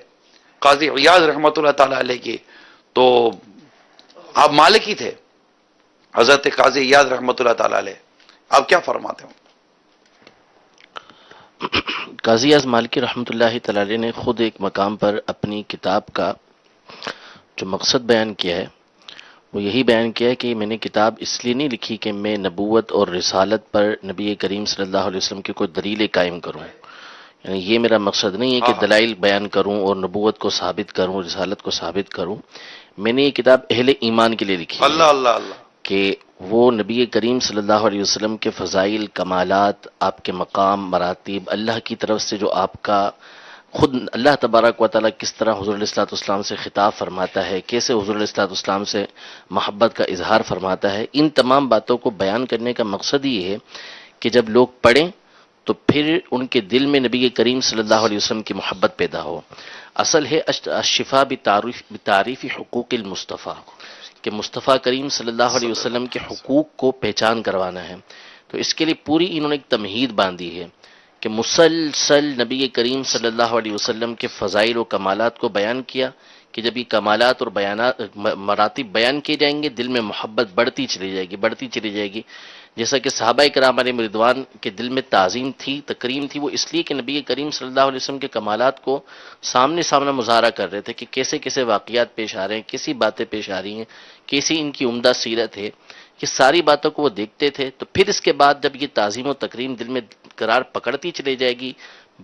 قاضی عیاض رحمۃ اللہ تعالیٰ علیہ کی، تو آپ مالکی تھے حضرت قاضی عیاض رحمۃ اللہ تعالیٰ علیہ، آپ کیا فرماتے ہو؟ قاضی اعظم مالکی رحمۃ اللہ تعالی علیہ نے خود ایک مقام پر اپنی کتاب کا جو مقصد بیان کیا ہے وہ یہی بیان کیا ہے کہ میں نے کتاب اس لیے نہیں لکھی کہ میں نبوت اور رسالت پر نبی کریم صلی اللہ علیہ وسلم کی کوئی دلیل قائم کروں، یعنی یہ میرا مقصد نہیں ہے کہ دلائل بیان کروں اور نبوت کو ثابت کروں، رسالت کو ثابت کروں. میں نے یہ کتاب اہل ایمان کے لیے لکھی ہے اللہ اللہ اللہ، کہ وہ نبی کریم صلی اللہ علیہ وسلم کے فضائل، کمالات، آپ کے مقام، مراتب، اللہ کی طرف سے جو آپ کا خود اللہ تبارک و تعالیٰ کس طرح حضور علیہ الصلوۃ والسلام سے خطاب فرماتا ہے، کیسے حضور علیہ الصلوۃ والسلام سے محبت کا اظہار فرماتا ہے، ان تمام باتوں کو بیان کرنے کا مقصد یہ ہے کہ جب لوگ پڑھیں تو پھر ان کے دل میں نبی کریم صلی اللہ علیہ وسلم کی محبت پیدا ہو. اصل ہے الشفا بتعریف حقوق المصطفیٰ، کہ مصطفیٰ کریم صلی اللہ علیہ وسلم کے حقوق کو پہچان کروانا ہے. تو اس کے لیے پوری انہوں نے ایک تمہید باندھی ہے کہ مسلسل نبی کریم صلی اللہ علیہ وسلم کے فضائل و کمالات کو بیان کیا، کہ جب یہ کمالات اور مراتب بیان کیے جائیں گے دل میں محبت بڑھتی چلی جائے گی. جیسا کہ صحابہ کرام علیہم رضوان کے دل میں تعظیم تھی، تکریم تھی، وہ اس لیے کہ نبی کریم صلی اللہ علیہ وسلم کے کمالات کو سامنے مظاہرہ کر رہے تھے کہ کیسے واقعات پیش آ رہے ہیں، کیسی باتیں پیش آ رہی ہیں، کیسی ان کی عمدہ سیرت ہے. یہ ساری باتوں کو وہ دیکھتے تھے. تو پھر اس کے بعد جب یہ تعظیم و تکریم دل میں قرار پکڑتی چلی جائے گی،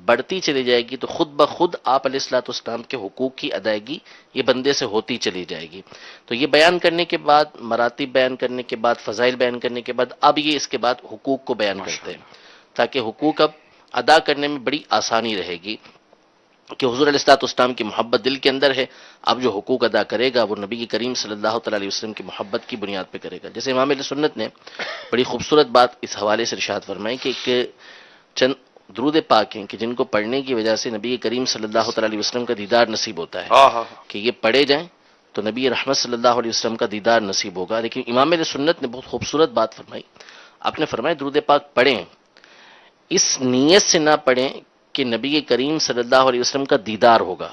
بڑھتی چلی جائے گی، تو خود بخود آپ علیہ الصلوۃ والسلام کے حقوق کی ادائیگی یہ بندے سے ہوتی چلی جائے گی. تو یہ بیان کرنے کے بعد، مراتب بیان کرنے کے بعد، فضائل بیان کرنے کے بعد، اب یہ اس کے بعد حقوق کو بیان کرتے ہیں تاکہ حقوق اب ادا کرنے میں بڑی آسانی رہے گی کہ حضور علیہ الصلوۃ والسلام کی محبت دل کے اندر ہے. اب جو حقوق ادا کرے گا وہ نبی کریم صلی اللہ تعالی علیہ وسلم کی محبت کی بنیاد پہ کرے گا. جیسے امام اہل سنت نے بڑی خوبصورت بات اس حوالے سے ارشاد فرمائی کہ ایک چند درود پاک ہیں کہ جن کو پڑھنے کی وجہ سے نبی کریم صلی اللہ تعالی علیہ وسلم کا دیدار نصیب ہوتا ہے، کہ یہ پڑھے جائیں تو نبی رحمت صلی اللہ علیہ وسلم کا دیدار نصیب ہوگا. لیکن امام اہل سنت نے بہت خوبصورت بات فرمائی. آپ نے فرمایا درود پاک پڑھیں، اس نیت سے نہ پڑھیں کہ نبی کریم صلی اللہ علیہ وسلم کا دیدار ہوگا،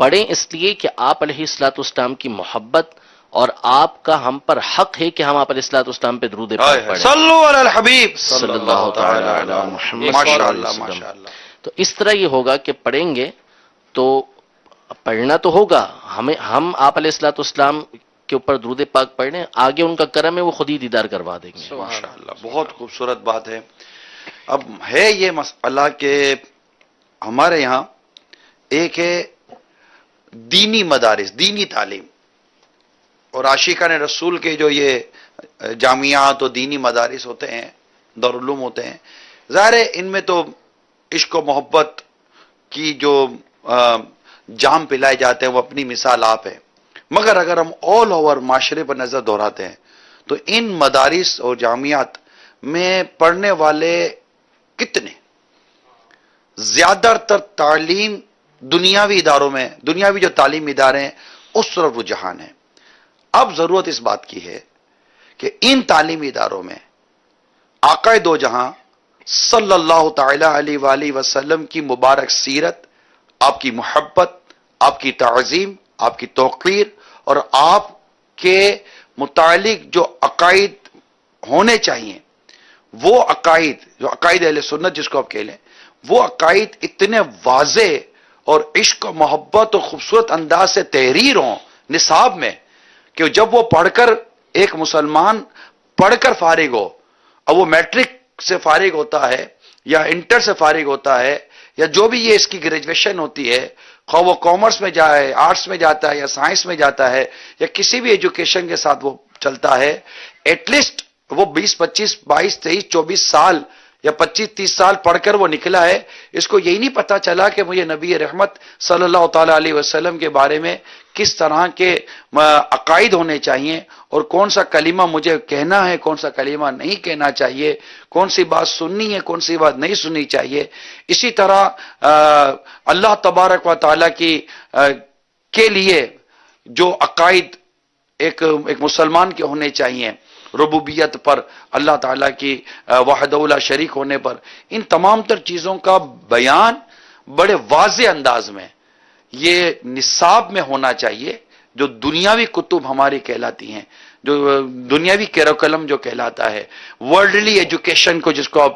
پڑھیں اس لیے کہ آپ علیہ الصلوۃ والسلام کی محبت اور آپ کا ہم پر حق ہے کہ ہم آپ علیہ الصلوۃ والسلام پہ درود پاک پڑھیں. صلو علی الحبیب صلی اللہ تعالی علی محمد. ماشاءاللہ ماشاءاللہ. تو اس طرح یہ ہوگا کہ پڑھیں گے تو پڑھنا تو ہوگا، ہم آپ علیہ الصلوۃ والسلام کے اوپر درود پاک پڑھیں، آگے ان کا کرم ہے وہ خود ہی دیدار کروا دیں گے. ماشاءاللہ بہت خوبصورت بات ہے. اب ہے یہ مسئلہ کہ ہمارے یہاں ایک ہے دینی مدارس، دینی تعلیم، اور عاشقان رسول کے جو یہ جامعات و دینی مدارس ہوتے ہیں، دارالعلوم ہوتے ہیں، ظاہر ہے ان میں تو عشق و محبت کی جو جام پلائے جاتے ہیں وہ اپنی مثال آپ ہے. مگر اگر ہم آل اوور معاشرے پر نظر دہراتے ہیں تو ان مدارس اور جامعات میں پڑھنے والے کتنے زیادہ تر تعلیم دنیاوی اداروں میں، دنیاوی جو تعلیمی ادارے ہیں اس طرف رجحان ہے. اب ضرورت اس بات کی ہے کہ ان تعلیمی اداروں میں آقا دو جہاں صلی اللہ تعالی علیہ وآلہ وسلم کی مبارک سیرت، آپ کی محبت، آپ کی تعظیم، آپ کی توقیر اور آپ کے متعلق جو عقائد ہونے چاہیے، وہ عقائد جو عقائد اہل سنت جس کو آپ کہہ لیں، وہ عقائد اتنے واضح اور عشق و محبت اور خوبصورت انداز سے تحریر ہوں نصاب میں کہ جب وہ پڑھ کر ایک مسلمان پڑھ کر فارغ ہو، اور وہ میٹرک سے فارغ ہوتا ہے یا انٹر سے فارغ ہوتا ہے یا جو بھی یہ اس کی گریجویشن ہوتی ہے، خواہ وہ کامرس میں جائے، آرٹس میں جاتا ہے یا سائنس میں جاتا ہے یا کسی بھی ایجوکیشن کے ساتھ وہ چلتا ہے، ایٹ لیسٹ وہ 20 25 22 23 24 سال یا 25-30 سال پڑھ کر وہ نکلا ہے، اس کو یہی نہیں پتا چلا کہ مجھے نبی رحمت صلی اللہ تعالی علیہ وسلم کے بارے میں کس طرح کے عقائد ہونے چاہیے، اور کون سا کلمہ مجھے کہنا ہے، کون سا کلمہ نہیں کہنا چاہیے، کون سی بات سننی ہے، کون سی بات نہیں سننی چاہیے۔ اسی طرح اللہ تبارک و تعالیٰ کی کے لیے جو عقائد ایک مسلمان کے ہونے چاہیے، ربوبیت پر، اللہ تعالیٰ کی وحدہ لا شریک ہونے پر، ان تمام تر چیزوں کا بیان بڑے واضح انداز میں یہ نصاب میں ہونا چاہیے۔ جو دنیاوی کتب ہماری کہلاتی ہیں، جو دنیاوی کیروکلم جو کہلاتا ہے، ورلڈلی ایجوکیشن کو جس کو آپ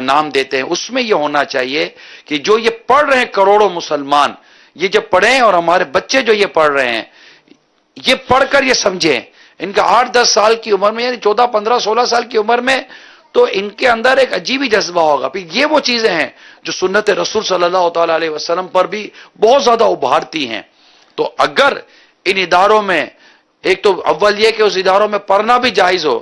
نام دیتے ہیں، اس میں یہ ہونا چاہیے کہ جو یہ پڑھ رہے ہیں کروڑوں مسلمان، یہ جو پڑھیں اور ہمارے بچے جو یہ پڑھ رہے ہیں، یہ پڑھ کر یہ سمجھیں، ان کا 8-10 سال کی عمر میں، یعنی 14, 15, 16 سال کی عمر میں، تو ان کے اندر ایک عجیب ہی جذبہ ہوگا۔ پھر یہ وہ چیزیں ہیں جو سنت رسول صلی اللہ تعالی علیہ وسلم پر بھی بہت زیادہ ابھارتی ہیں۔ تو اگر ان اداروں میں، ایک تو اول یہ کہ اس اداروں میں پڑھنا بھی جائز ہو،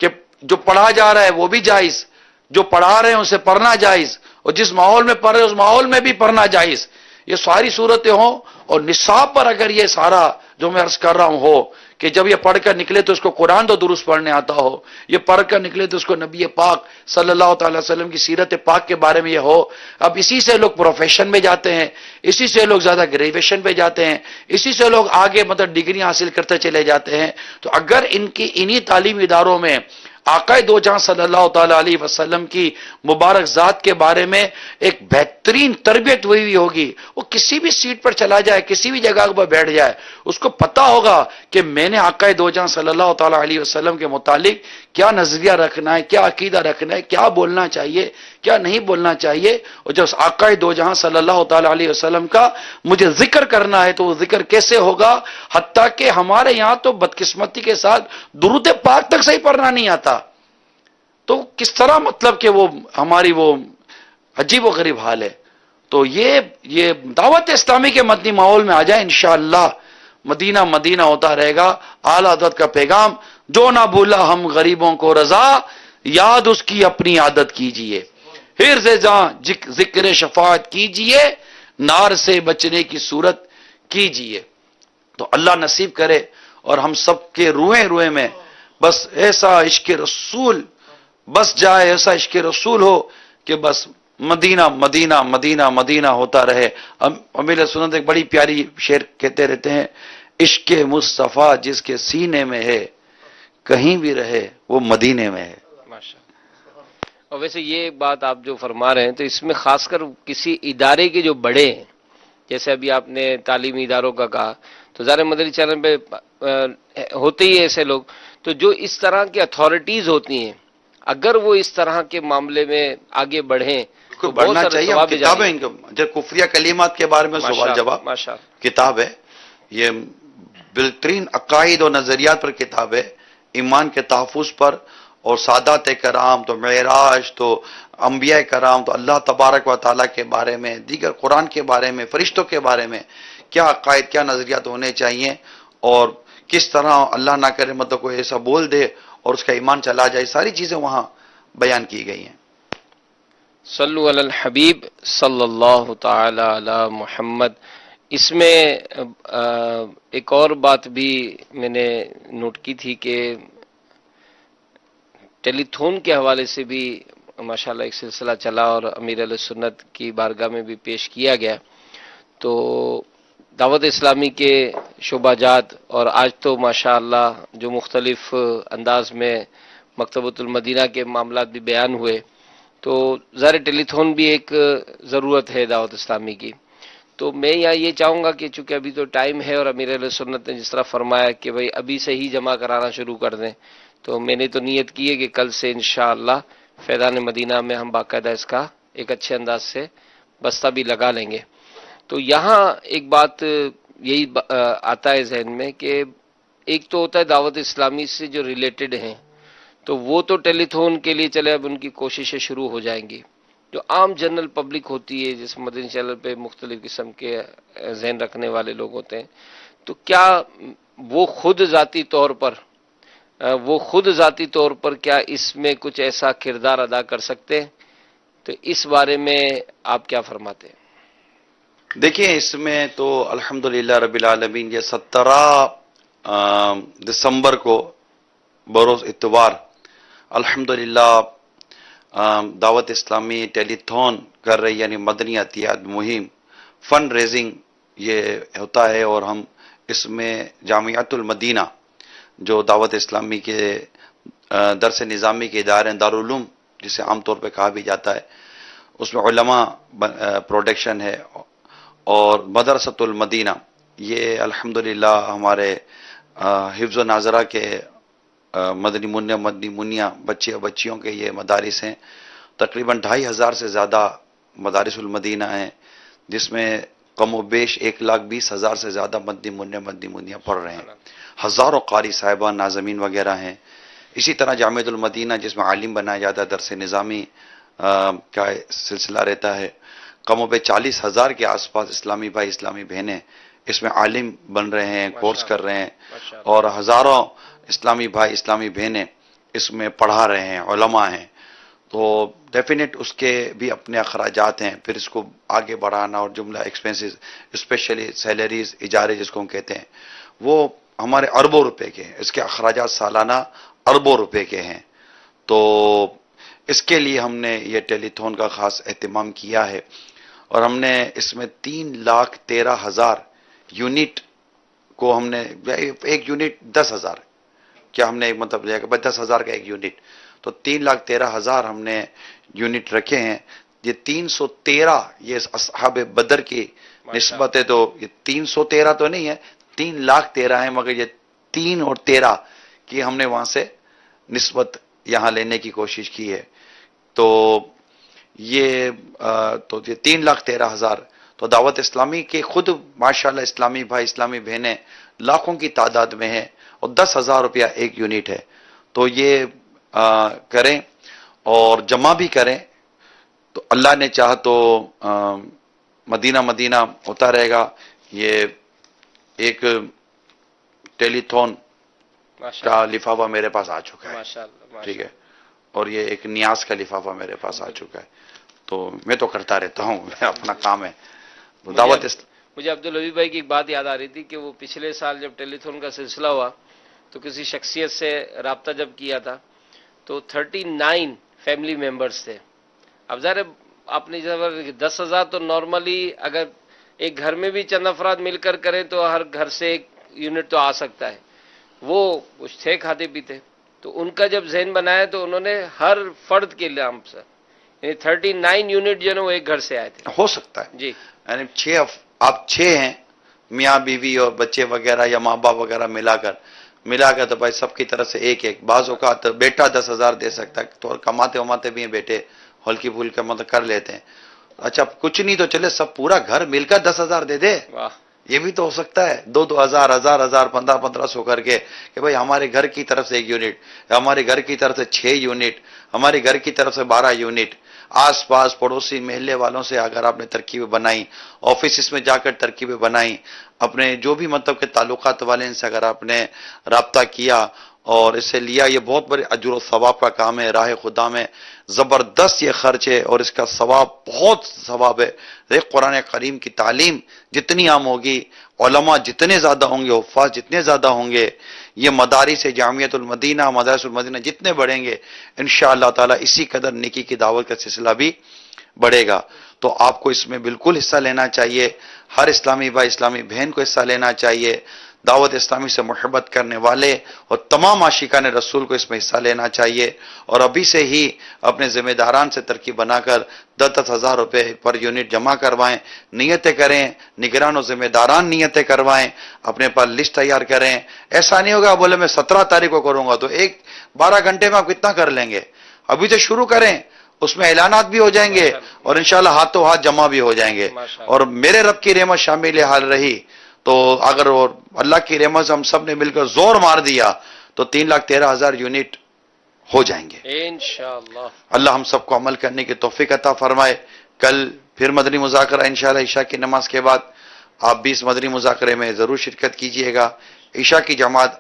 کہ جو پڑھا جا رہا ہے وہ بھی جائز، جو پڑھا رہے ہیں اسے پڑھنا جائز، اور جس ماحول میں پڑھ رہے ہیں اس ماحول میں بھی پڑھنا جائز، یہ ساری صورتیں ہوں، اور نصاب پر اگر یہ سارا جو میں عرض کر رہا ہوں ہو، کہ جب یہ پڑھ کر نکلے تو اس کو قرآن تو درست پڑھنے آتا ہو، یہ پڑھ کر نکلے تو اس کو نبی پاک صلی اللہ تعالی وسلم کی سیرت پاک کے بارے میں یہ ہو۔ اب اسی سے لوگ پروفیشن میں جاتے ہیں، اسی سے لوگ زیادہ گریجویشن پہ جاتے ہیں، اسی سے لوگ آگے مطلب ڈگری حاصل کرتے چلے جاتے ہیں۔ تو اگر انہی تعلیمی اداروں میں آقا دو جہاں صلی اللہ تعالی علیہ وسلم کی مبارک ذات کے بارے میں ایک بہترین تربیت ہوئی ہوگی، وہ کسی بھی سیٹ پر چلا جائے، کسی بھی جگہ پر بیٹھ جائے، اس کو پتا ہوگا کہ میں نے آقا دو جہاں صلی اللہ تعالی علیہ وسلم کے متعلق کیا نظریہ رکھنا ہے، کیا عقیدہ رکھنا ہے، کیا بولنا چاہیے، کیا نہیں بولنا چاہیے۔ اور جب آقا دو جہاں صلی اللہ تعالی علیہ وسلم کا مجھے ذکر کرنا ہے تو وہ ذکر کیسے ہوگا، حتیٰ کہ ہمارے یہاں تو بدقسمتی کے ساتھ درود پاک تک صحیح پڑھنا نہیں آتا، تو کس طرح مطلب کہ وہ ہماری وہ عجیب و غریب حال ہے۔ تو یہ دعوت اسلامی کے مدنی ماحول میں آ جائے، انشاءاللہ مدینہ مدینہ ہوتا رہے گا۔ اعلی حضرت کا پیغام، جو نہ بھولا ہم غریبوں کو رضا، یاد اس کی اپنی عادت کیجئے، حرز جاں ذکر شفاعت کیجئے، نار سے بچنے کی صورت کیجئے۔ تو اللہ نصیب کرے اور ہم سب کے روئے میں بس ایسا عشق رسول بس جائے، ایسا عشق رسول ہو کہ بس مدینہ مدینہ مدینہ مدینہ ہوتا رہے۔ امیر سنت ایک بڑی پیاری شعر کہتے رہتے ہیں، عشق مصطفیٰ جس کے سینے میں ہے، کہیں بھی رہے وہ مدینے میں ہے۔ اور ویسے یہ بات آپ جو فرما رہے ہیں تو اس میں خاص کر کسی ادارے کے جو بڑے ہیں، جیسے ابھی آپ نے تعلیمی اداروں کا کہا، تو ظاہر مدنی چینل پہ ہوتے ہی ایسے لوگ، تو جو اس طرح کی اتھارٹیز ہوتی ہیں، اگر وہ اس طرح کے معاملے میں آگے بڑھیں تو بڑھنا چاہیے۔ کتابیں جو کفریہ کلمات کے بارے میں سوال جواب کتاب ہے، یہ بہترین عقائد و نظریات پر کتاب ہے، ایمان کے تحفظ پر، اور سادات کرام تو معراج تو انبیاء کرام تو اللہ تبارک و تعالیٰ کے بارے میں، دیگر قرآن کے بارے میں، فرشتوں کے بارے میں کیا عقائد کیا نظریات ہونے چاہیے، اور کس طرح اللہ نہ کرے مطلب کوئی ایسا بول دے اور اس کا ایمان چلا جائے، ساری چیزیں وہاں بیان کی گئی ہیں۔ صلو علی الحبیب صلی اللہ تعالی علی محمد۔ اس میں ایک اور بات بھی میں نے نوٹ کی تھی کہ ٹیلی تھون کے حوالے سے بھی ماشاءاللہ ایک سلسلہ چلا اور امیر علیہ سنت کی بارگاہ میں بھی پیش کیا گیا۔ تو دعوت اسلامی کے شعبہ جات، اور آج تو ماشاءاللہ جو مختلف انداز میں مکتبۃ المدینہ کے معاملات بھی بیان ہوئے، تو ظاہر ٹیلی تھون بھی ایک ضرورت ہے دعوت اسلامی کی۔ تو میں یہاں یہ چاہوں گا کہ چونکہ ابھی تو ٹائم ہے اور امیر علیہ سنت نے جس طرح فرمایا کہ بھئی ابھی سے ہی جمع کرانا شروع کر دیں، تو میں نے تو نیت کی ہے کہ کل سے انشاءاللہ فیضان مدینہ میں ہم باقاعدہ اس کا ایک اچھے انداز سے بستہ بھی لگا لیں گے۔ تو یہاں ایک بات یہی آتا ہے ذہن میں کہ ایک تو ہوتا ہے دعوت اسلامی سے جو ریلیٹڈ ہیں، تو وہ تو ٹیلی تھون کے لیے چلے اب ان کی کوششیں شروع ہو جائیں گی۔ جو عام جنرل پبلک ہوتی ہے، جس مدنی چینل پہ مختلف قسم کے ذہن رکھنے والے لوگ ہوتے ہیں، تو کیا وہ خود ذاتی طور پر وہ خود ذاتی طور پر کیا اس میں کچھ ایسا کردار ادا کر سکتے ہیں؟ تو اس بارے میں آپ کیا فرماتے ہیں؟ دیکھیں اس میں تو الحمدللہ رب العالمین یہ 17 دسمبر کو بروز اتوار الحمدللہ دعوت اسلامی ٹیلی تھون کر رہی، یعنی مدنی عطیات مہم فنڈ ریزنگ یہ ہوتا ہے، اور ہم اس میں جامعۃ المدینہ جو دعوت اسلامی کے درس نظامی کے ادارے دارالعلوم جسے عام طور پہ کہا بھی جاتا ہے، اس میں علماء پروڈکشن ہے، اور مدرسۃ المدینہ یہ الحمدللہ ہمارے حفظ و ناظرہ کے مدنی منیا بچے اور بچیوں کے یہ مدارس ہیں. تقریباً 2500 سے زیادہ مدارس المدینہ ہیں، جس میں کم و بیش 1,20,000 سے زیادہ مدنی منیا پڑھ رہے ہیں. ہزاروں قاری صاحبان ناظمین وغیرہ ہیں. اسی طرح جامعۃ المدینہ جس میں عالم بنایا جاتا ہے، درس نظامی کا سلسلہ رہتا ہے. کم و بیش 40,000 کے آس پاس اسلامی بھائی اسلامی بہنیں اس میں عالم بن رہے ہیں، کورس کر رہے ہیں، اور ہزاروں اسلامی بھائی اسلامی بہنیں اس میں پڑھا رہے ہیں، علماء ہیں. تو ڈیفینیٹ اس کے بھی اپنے اخراجات ہیں، پھر اس کو آگے بڑھانا اور جملہ ایکسپینسز اسپیشلی سیلریز اجارے جس کو ہم کہتے ہیں، وہ ہمارے اربوں روپے کے ہیں. اس کے اخراجات سالانہ اربوں روپے کے ہیں. تو اس کے لیے ہم نے یہ ٹیلی تھون کا خاص اہتمام کیا ہے، اور ہم نے اس میں 3,13,000 یونٹ کو ہم نے ایک یونٹ 10,000 کیا ہم نے مطلب لیا کہ 10,000 کا ایک یونٹ، تو 3,13,000 ہم نے یونٹ رکھے ہیں. یہ 313 یہ اصحاب بدر کی نسبت ہے، تو یہ 313 تو نہیں ہے، 3,13,000 ہے، مگر یہ 3 اور 13 کی ہم نے وہاں سے نسبت یہاں لینے کی کوشش کی ہے. تو یہ 3,13,000 تو دعوت اسلامی کے خود ماشاءاللہ اسلامی بھائی اسلامی بہنیں لاکھوں کی تعداد میں ہیں، اور 10,000 روپیہ ایک یونٹ ہے. تو یہ کریں اور جمع بھی کریں، تو اللہ نے چاہا تو مدینہ ہوتا رہے گا. یہ ایک ٹیلی تھون کا لفافہ میرے پاس آ چکا ہے، ٹھیک ہے، اور یہ ایک نیاز کا لفافہ میرے پاس آ چکا ہے. تو میں تو کرتا رہتا ہوں، اپنا کام ہے. دعوت مجھے عبدالعزیز بھائی کی ایک بات یاد آ رہی تھی کہ وہ پچھلے سال جب ٹیلی تھون کا سلسلہ ہوا تو کسی شخصیت سے رابطہ جب کیا تھا تو 39 فیملی ممبرز تھے. اب ظاہر آپ نے 10,000 تو نارملی اگر ایک گھر میں بھی چند افراد مل کر کریں تو ہر گھر سے ایک یونٹ تو آ سکتا ہے. وہ کچھ تھے کھاتے پیتے، تو ان کا جب ذہن بنایا تو انہوں نے ہر فرد کے نام سے یعنی 39 یونٹ جو ہے وہ ایک گھر سے آئے تھے. ہو سکتا ہے جی، یعنی آپ 6 ہیں، میاں بیوی اور بچے وغیرہ یا ماں باپ وغیرہ ملا کر تو بھائی سب کی طرف سے ایک بعض اوقات بیٹا 10,000 دے سکتا ہے، تو کماتے بھی ہیں بیٹے، ہلکی پھلکی مطلب کر لیتے ہیں. اچھا کچھ نہیں تو چلے سب پورا گھر مل کر 10,000 دے دے، واہ، یہ بھی تو ہو سکتا ہے. 2,000 1,000 1,500 کر کے کہ بھائی ہمارے گھر کی طرف سے 1 یونٹ، ہمارے گھر کی طرف سے 6 یونٹ، ہمارے گھر کی طرف سے 12 یونٹ. آس پاس پڑوسی محلے والوں سے اگر آپ نے ترکیبیں بنائی، آفیسز میں جا کر ترکیبیں بنائی، اپنے جو بھی مطلب کہ تعلقات والے ان سے اگر آپ نے رابطہ کیا اور اسے لیا، یہ بہت بڑے اجر و ثواب کا کام ہے. راہ خدا میں زبردست یہ خرچ ہے، اور اس کا ثواب بہت ثواب ہے. قرآن کریم کی تعلیم جتنی عام ہوگی، علماء جتنے زیادہ ہوں گے، حفاظ جتنے زیادہ ہوں گے، یہ مدارس جامعۃ المدینہ مدارس المدینہ جتنے بڑھیں گے انشاءاللہ تعالی اسی قدر نیکی کی دعوت کا سلسلہ بھی بڑھے گا. تو آپ کو اس میں بالکل حصہ لینا چاہیے، ہر اسلامی بھائی اسلامی بہن کو حصہ لینا چاہیے. دعوت اسلامی سے محبت کرنے والے اور تمام عاشقان رسول کو اس میں حصہ لینا چاہیے، اور ابھی سے ہی اپنے ذمہ داران سے ترکیب بنا کر 10,000 روپے پر یونٹ جمع کروائیں. نیتیں کریں، نگران و ذمہ داران نیتیں کروائیں، اپنے پاس لسٹ تیار کریں. ایسا نہیں ہوگا بولے میں 17 تاریخ کو کروں گا تو 12 گھنٹے میں آپ کتنا کر لیں گے. ابھی سے شروع کریں، اس میں اعلانات بھی ہو جائیں گے اور انشاءاللہ ہاتھوں ہاتھ جمع بھی ہو جائیں گے. اور میرے رب کی رحمت شامل حال رہی تو اگر اللہ کی رحمت سے ہم سب نے مل کر زور مار دیا تو 3,13,000 یونٹ ہو جائیں گے انشاءاللہ. اللہ ہم سب کو عمل کرنے کی توفیق عطا فرمائے. کل پھر مدنی مذاکرہ انشاءاللہ عشاء کی نماز کے بعد آپ بھی اس مدنی مذاکرے میں ضرور شرکت کیجئے گا. عشاء کی جماعت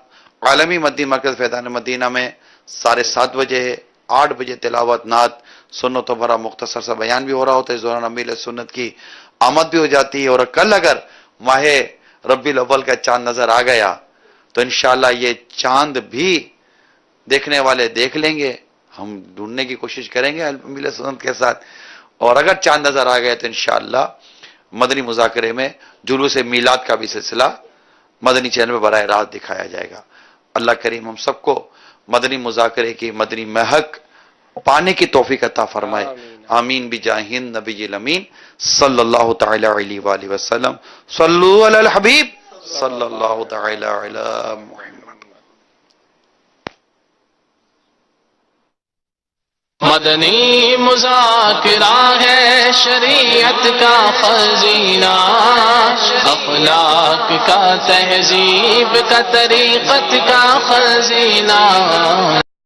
عالمی مدنی مرکز فیضان مدینہ میں 7:30 بجے ہے، 8 بجے تلاوت، نعت، سنت و بھرا مختصر سا بیان بھی ہو رہا ہوتا ہے، اس دوران امیر سنت کی آمد بھی ہو جاتی ہے۔ اور کل اگر ماہ ربیع الاول کا چاند نظر آ گیا تو انشاءاللہ یہ چاند بھی دیکھنے والے دیکھ لیں گے، ہم ڈھونڈنے کی کوشش کریں گے امیر سنت کے ساتھ، اور اگر چاند نظر آ گیا تو انشاءاللہ مدنی مذاکرے میں جلوس میلاد کا بھی سلسلہ مدنی چینل میں براہ راست دکھایا جائے گا۔ اللہ کریم ہم سب کو مدنی مذاکرے کی مدنی مہک پانے کی توفیق عطا فرمائے، آمین بجاہ نبی الامین صلی اللہ تعالی علیہ وآلہ وسلم۔ صلو علی الحبیب صلی اللہ تعالی علی محمد۔ مدنی مذاکرہ ہے شریعت کا خزینہ، اخلاق کا، تہذیب کا، طریقت کا خزینہ۔